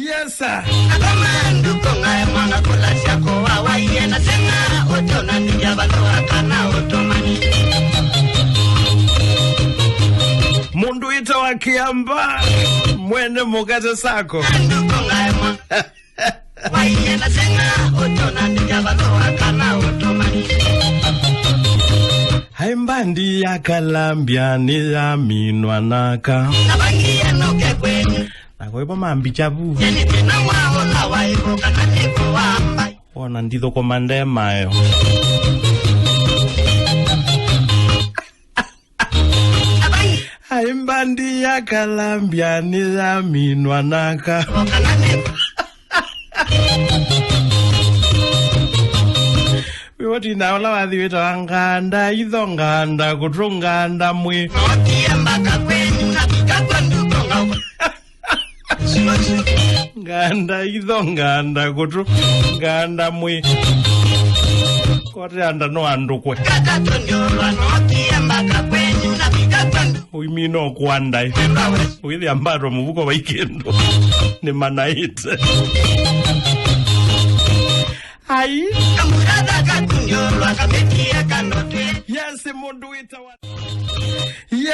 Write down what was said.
Yes sir. Akamandu konga mwana kula shako wa yena senga otona ndiyaba kana otomani. Mundu ita wa Kiamba mwene mugate sako. Andu konga mwana wa yena senga otona ndiyaba kana otomani. Haimbandi ya kalambia ni ya minwanaka. Nabangia noke kwenyu. Nakoipa mambi chabu. Yeni tena waona waibo kananiko wamba. Wana ndito komande mayo. Haimbandi ya kalambia ni ya minwanaka. Wati na wala wathi wita nganda itho nganda kutrunganda mwe. Notia mbaka kwenyu na kikakwa ndukonga. Nganda itho nganda kutrunganda mwe. Kote anda no andukwe. Kakato njolwa notia mbaka kwenyu na kikakwa ndukonga. Uimino kuandai. Uithi ambato mubuko waikendo. Ni manaite. Hai. Kamurada kakunjolwa kametia kanotwe. Yes, mundu ita wa. Yes.